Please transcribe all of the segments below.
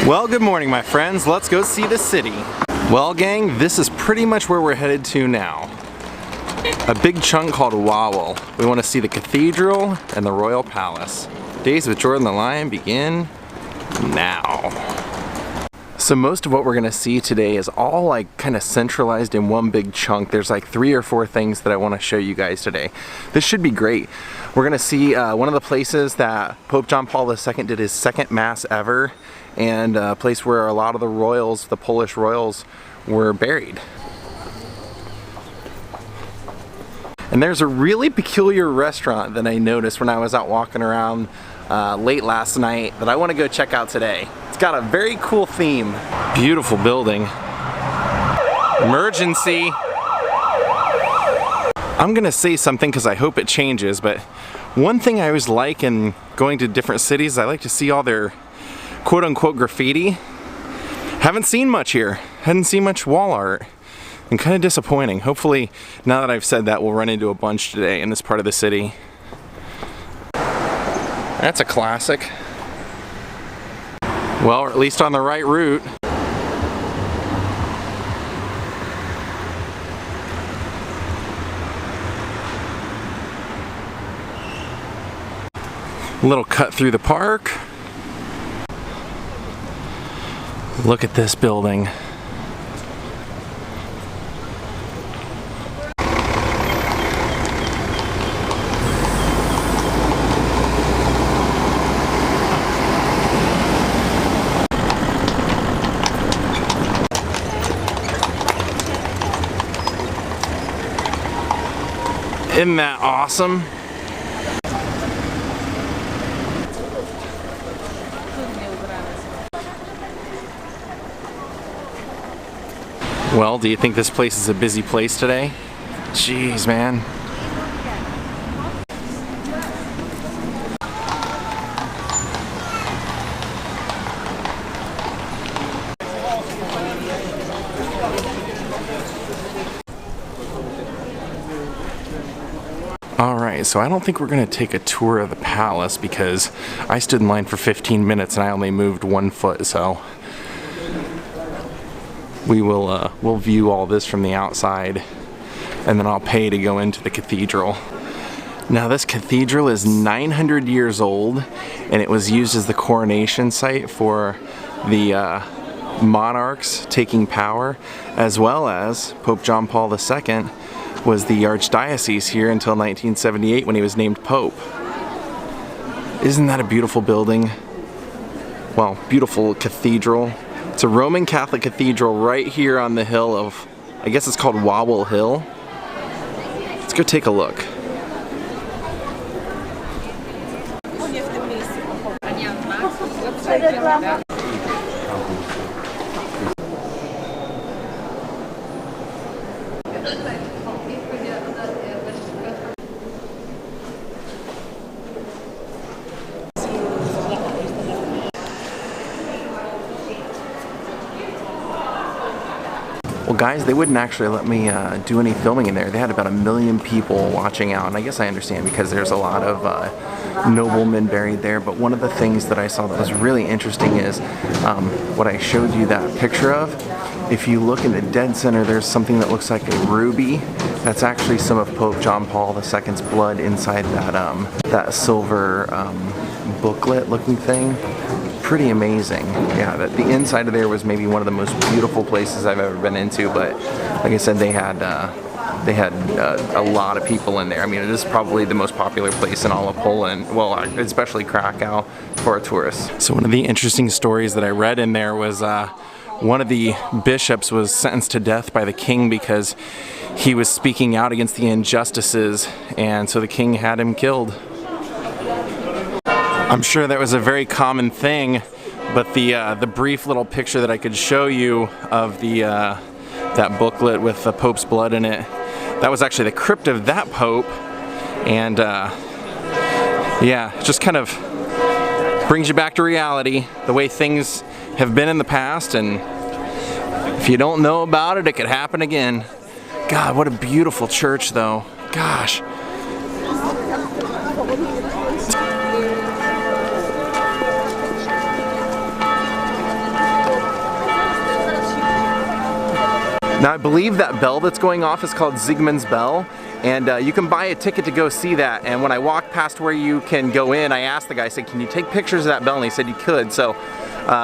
Well, good morning, my friends. Let's go see the city. Well, gang, this is pretty much where we're headed to now. A big chunk called Wawel. We want to see the cathedral and the royal palace. Days with Jordan the Lion begin now. So most of what we're gonna see today is all like kind of centralized in one big chunk. There's like 3 or 4 things that I want to show you guys today. This should be great. We're gonna see one of the places that Pope John Paul II did his second mass ever, and a place where a lot of the royals, the Polish royals, were buried. And there's a really peculiar restaurant that I noticed when I was out walking around late last night that I want to go check out today. It's got a very cool theme. Beautiful building. Emergency. I'm gonna say something because I hope it changes, but one thing I always like in going to different cities, I like to see all their quote-unquote graffiti. Haven't seen much here. Hadn't seen much wall art. And kind of disappointing. Hopefully, now that I've said that, we'll run into a bunch today in this part of the city. That's a classic. Well, or at least on the right route. A little cut through the park. Look at this building. Isn't that awesome? Well, do you think this place is a busy place today? Jeez, man. Alright, so I don't think we're going to take a tour of the palace because I stood in line for 15 minutes and I only moved 1 foot, so we'll view all this from the outside and then I'll pay to go into the cathedral. Now this cathedral is 900 years old and it was used as the coronation site for the monarchs taking power, as well as Pope John Paul II was the archdiocese here until 1978 when he was named Pope. Isn't that a beautiful building? Well, beautiful cathedral. It's a Roman Catholic cathedral right here on the hill of, I guess it's called Wawel Hill. Let's go take a look. Well guys, they wouldn't actually let me do any filming in there. They had about 1 million people watching out, and I guess I understand because there's a lot of noblemen buried there, but one of the things that I saw that was really interesting is what I showed you that picture of. If you look in the dead center, there's something that looks like a ruby. That's actually some of Pope John Paul II's blood inside that silver booklet looking thing. Pretty amazing. Yeah, the inside of there was maybe one of the most beautiful places I've ever been into, but like I said, they had a lot of people in there. I mean, it is probably the most popular place in all of Poland, well, especially Krakow, for tourists. So one of the interesting stories that I read in there was one of the bishops was sentenced to death by the king because he was speaking out against the injustices, and so the king had him killed. I'm sure that was a very common thing, but the brief little picture that I could show you of that booklet with the Pope's blood in it, that was actually the crypt of that Pope, and yeah, just kind of brings you back to reality, the way things have been in the past, and if you don't know about it, it could happen again. God, what a beautiful church though. Gosh. Now I believe that bell that's going off is called Zygmunt's Bell, and you can buy a ticket to go see that. And when I walked past where you can go in, I asked the guy, I said, can you take pictures of that bell? And he said you could, so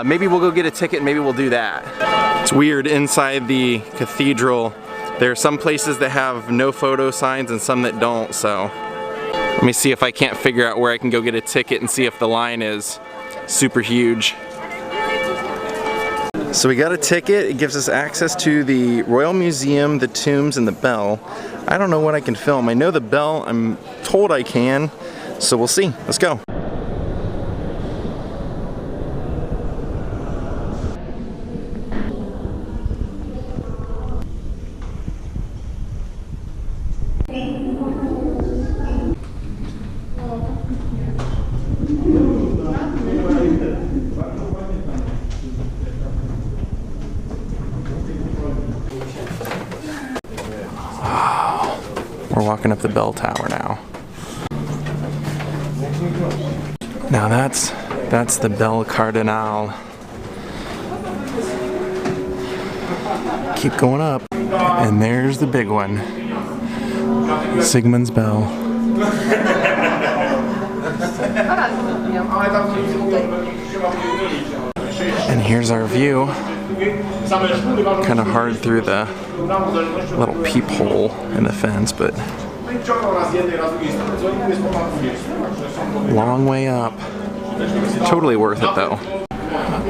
maybe we'll go get a ticket and maybe we'll do that. It's weird, inside the cathedral, there are some places that have no photo signs and some that don't, so let me see if I can't figure out where I can go get a ticket and see if the line is super huge. So we got a ticket. It gives us access to the Royal Museum, the tombs, and the bell. I don't know what I can film. I know the bell, I'm told I can, so we'll see. Let's go. We're walking up the bell tower now. Now that's the Bell Cardinal. Keep going up, and there's the big one, Zygmunt's Bell. And here's our view. Kind of hard through the little peephole in the fence, but long way up. Totally worth it though.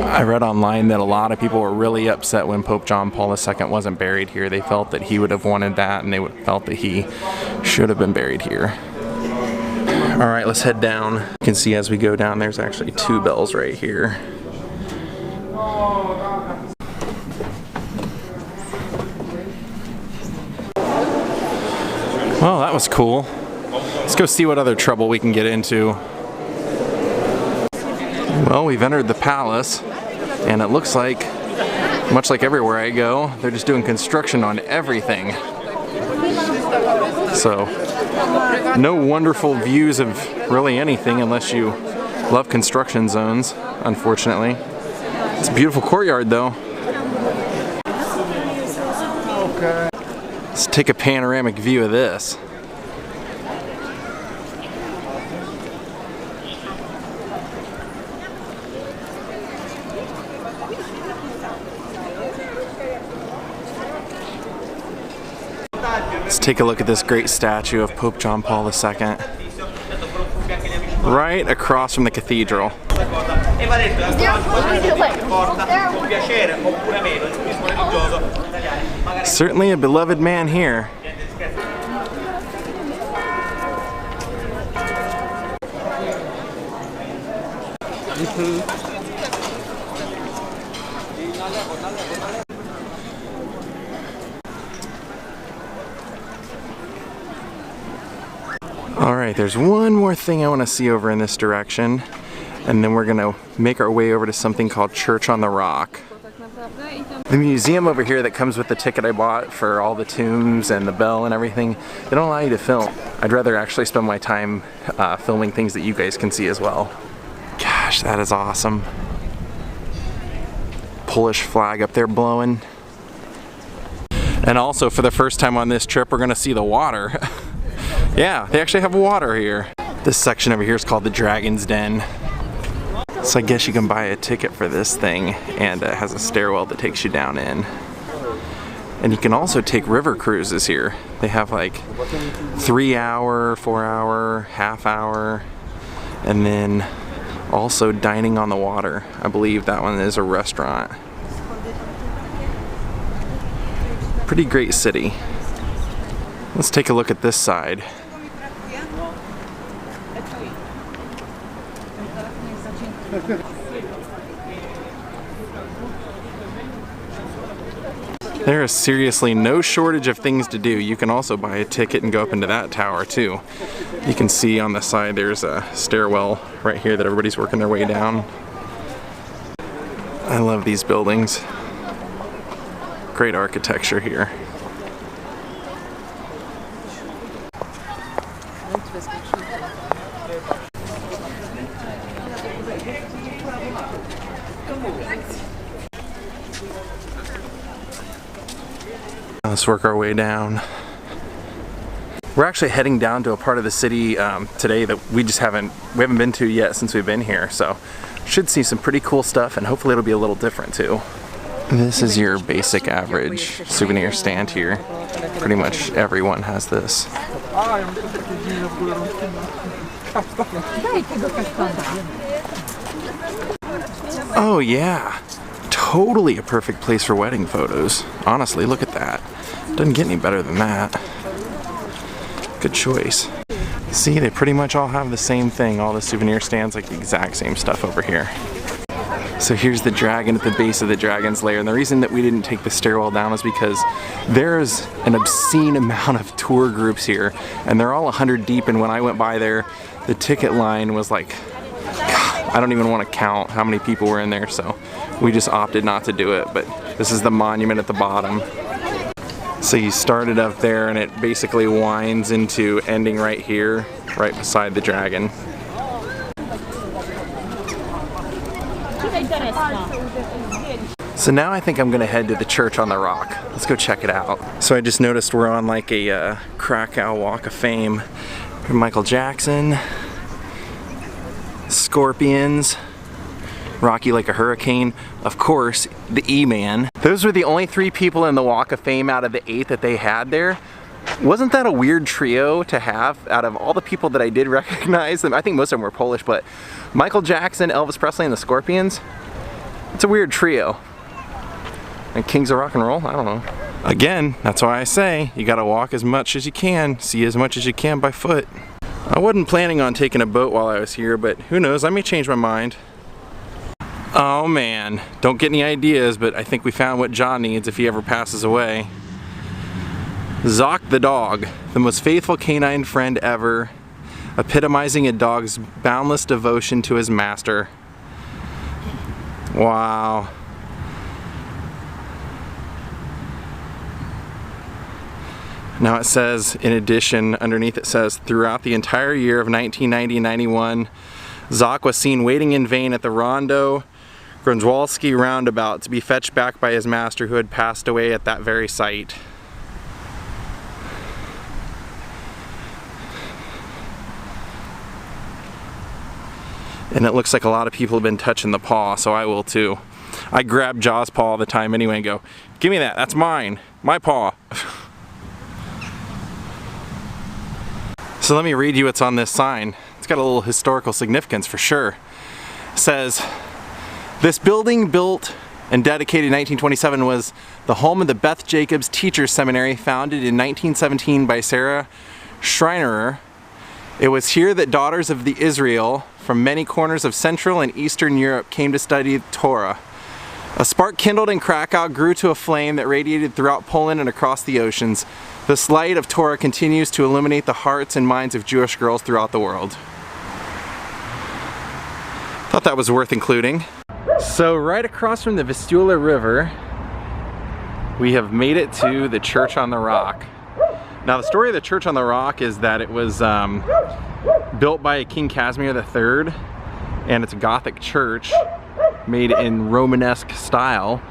I read online that a lot of people were really upset when Pope John Paul II wasn't buried here. They felt that he would have wanted that, and they felt that he should have been buried here. Alright, let's head down. You can see as we go down there's actually two bells right here. Well, that was cool. Let's go see what other trouble we can get into. Well, we've entered the palace, and it looks like, much like everywhere I go, they're just doing construction on everything. So, no wonderful views of really anything unless you love construction zones, unfortunately. It's a beautiful courtyard though. Let's take a panoramic view of this. Let's take a look at this great statue of Pope John Paul II. Right across from the cathedral. Certainly a beloved man here. Alright, there's one more thing I want to see over in this direction, and then we're going to make our way over to something called Church on the Rock. The museum over here that comes with the ticket I bought for all the tombs and the bell and everything, they don't allow you to film. I'd rather actually spend my time filming things that you guys can see as well. Gosh, that is awesome. Polish flag up there blowing. And also, for the first time on this trip, we're going to see the water. Yeah, they actually have water here. This section over here is called the Dragon's Den. So I guess you can buy a ticket for this thing, and it has a stairwell that takes you down in. And you can also take river cruises here. They have like 3 hour, 4 hour, half hour, and then also dining on the water. I believe that one is a restaurant. Pretty great city. Let's take a look at this side. There is seriously no shortage of things to do. You can also buy a ticket and go up into that tower too. You can see on the side there's a stairwell right here that everybody's working their way down. I love these buildings. Great architecture here. Let's work our way down. We're actually heading down to a part of the city today that we haven't been to yet since we've been here, so should see some pretty cool stuff, and hopefully it'll be a little different too. This is your basic average souvenir stand here. Pretty much everyone has this. Oh yeah, totally a perfect place for wedding photos. Honestly, look at that. Doesn't get any better than that. Good choice. See, they pretty much all have the same thing. All the souvenir stands, like the exact same stuff over here. So here's the dragon at the base of the dragon's lair, and the reason that we didn't take the stairwell down is because there's an obscene amount of tour groups here, and they're all 100 deep, and when I went by there, the ticket line was like, I don't even want to count how many people were in there, so we just opted not to do it. But this is the monument at the bottom. So you started up there, and it basically winds into ending right here, right beside the dragon. So now I think I'm gonna head to the church on the rock. Let's go check it out. So I just noticed we're on like a Krakow Walk of Fame. Michael Jackson, Scorpions, Rocky Like a Hurricane, of course, the E-Man. Those were the only 3 people in the Walk of Fame out of the 8 that they had there. Wasn't that a weird trio to have out of all the people that I did recognize them? I think most of them were Polish, but Michael Jackson, Elvis Presley, and the Scorpions? It's a weird trio. And Kings of Rock and Roll? I don't know. Again, that's why I say you gotta walk as much as you can, see as much as you can by foot. I wasn't planning on taking a boat while I was here, but who knows, I may change my mind. Oh man, don't get any ideas, but I think we found what John needs if he ever passes away. Zoc the dog, the most faithful canine friend ever, epitomizing a dog's boundless devotion to his master. Wow. Now it says, in addition, underneath it says, throughout the entire year of 1990-91, Zoc was seen waiting in vain at the Rondo Grunwaldzki roundabout to be fetched back by his master who had passed away at that very site. And it looks like a lot of people have been touching the paw, so I will too. I grab Jaw's paw all the time anyway and go, give me that, that's mine, my paw. So let me read you what's on this sign. It's got a little historical significance for sure. It says, this building, built and dedicated in 1927, was the home of the Beth Jacobs Teachers Seminary, founded in 1917 by Sarah Schreinerer. It was here that daughters of the Israel from many corners of Central and Eastern Europe came to study Torah. A spark kindled in Krakow grew to a flame that radiated throughout Poland and across the oceans. This light of Torah continues to illuminate the hearts and minds of Jewish girls throughout the world. Thought that was worth including. So right across from the Vistula River, we have made it to the Church on the Rock. Now the story of the Church on the Rock is that it was built by King Casimir III, and it's a Gothic church made in Romanesque style.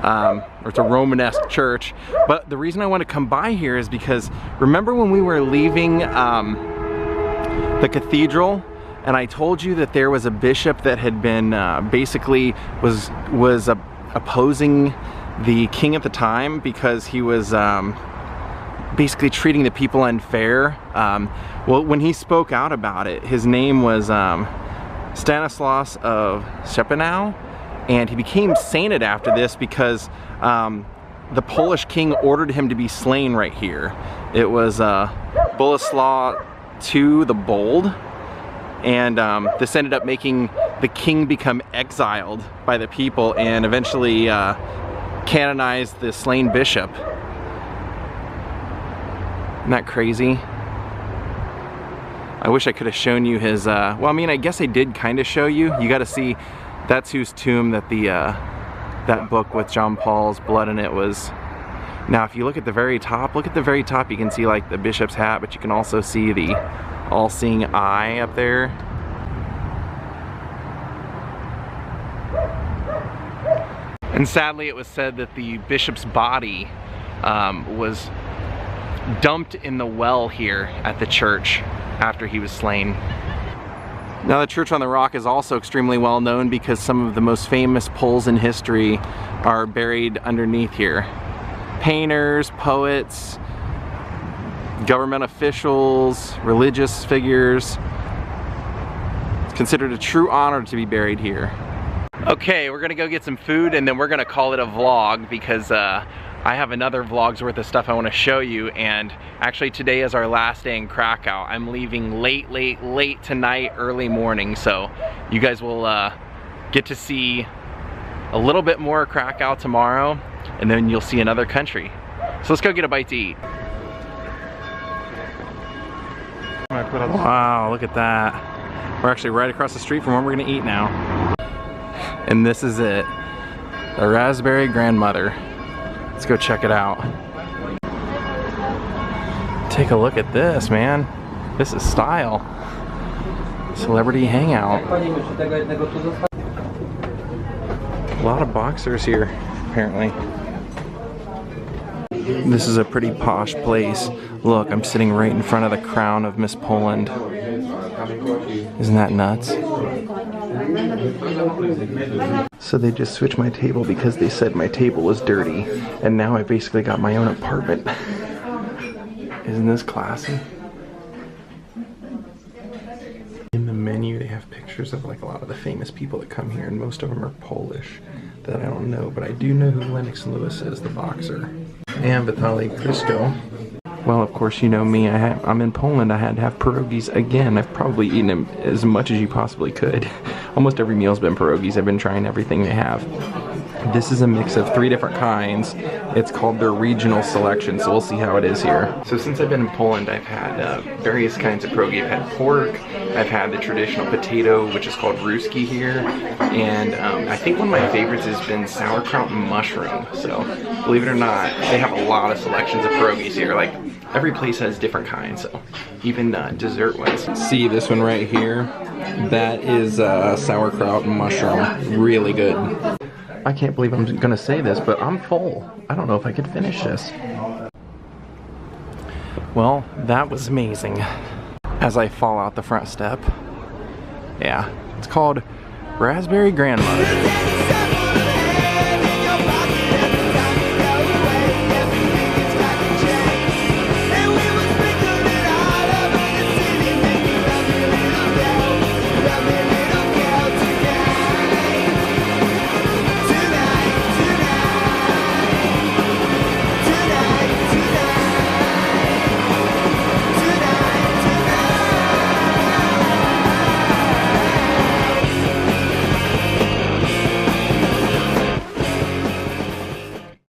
Or it's a Romanesque church. But the reason I want to come by here is because remember when we were leaving the cathedral, and I told you that there was a bishop that had been basically was opposing the king at the time because he was basically treating the people unfair. Well, when he spoke out about it, his name was Stanislaus of Szczepanow, and he became sainted after this because the Polish king ordered him to be slain right here. It was Boleslaw II the Bold, and this ended up making the king become exiled by the people and eventually canonized the slain bishop. Isn't that crazy? I wish I could have shown you his, well, I mean, I guess I did kind of show you. You got to see, that's whose tomb that the, that book with John Paul's blood in it was. Now, if you look at the very top, you can see like the bishop's hat, but you can also see the all-seeing eye up there. And sadly, it was said that the bishop's body was dumped in the well here at the church after he was slain. Now the Church on the Rock is also extremely well known because some of the most famous Poles in history are buried underneath here. Painters, poets, government officials, religious figures. It's considered a true honor to be buried here. Okay, we're gonna go get some food and then we're gonna call it a vlog because I have another vlog's worth of stuff I want to show you, and actually today is our last day in Krakow. I'm leaving late tonight, early morning, so you guys will get to see a little bit more of Krakow tomorrow, and then you'll see another country. So let's go get a bite to eat. Wow, look at that. We're actually right across the street from where we're gonna eat now. And this is it, the Raspberry Grandmother. Let's go check it out. Take a look at this, man. This is style. Celebrity hangout. A lot of boxers here, apparently. This is a pretty posh place. Look, I'm sitting right in front of the crown of Miss Poland. Isn't that nuts? So they just switched my table because they said my table was dirty, and now I basically got my own apartment. Isn't this classy? In the menu they have pictures of like a lot of the famous people that come here, and most of them are Polish that I don't know, but I do know who Lennox Lewis is, the boxer. And Vitaly Klitschko. Well, of course, you know me, I'm in Poland, I had to have pierogies again. I've probably eaten them as much as you possibly could. Almost every meal's been pierogies. I've been trying everything they have. This is a mix of 3 different kinds. It's called their regional selection, so we'll see how it is here. So since I've been in Poland, I've had various kinds of pierogi. I've had pork, I've had the traditional potato, which is called ruski here, and I think one of my favorites has been sauerkraut and mushroom. So, believe it or not, they have a lot of selections of pierogies here. Like, every place has different kinds, so even dessert ones. See this one right here? That is sauerkraut and mushroom. Really good. I can't believe I'm gonna say this, but I'm full. I don't know if I could finish this. Well, that was amazing. As I fall out the front step. Yeah, it's called Raspberry Grandmother.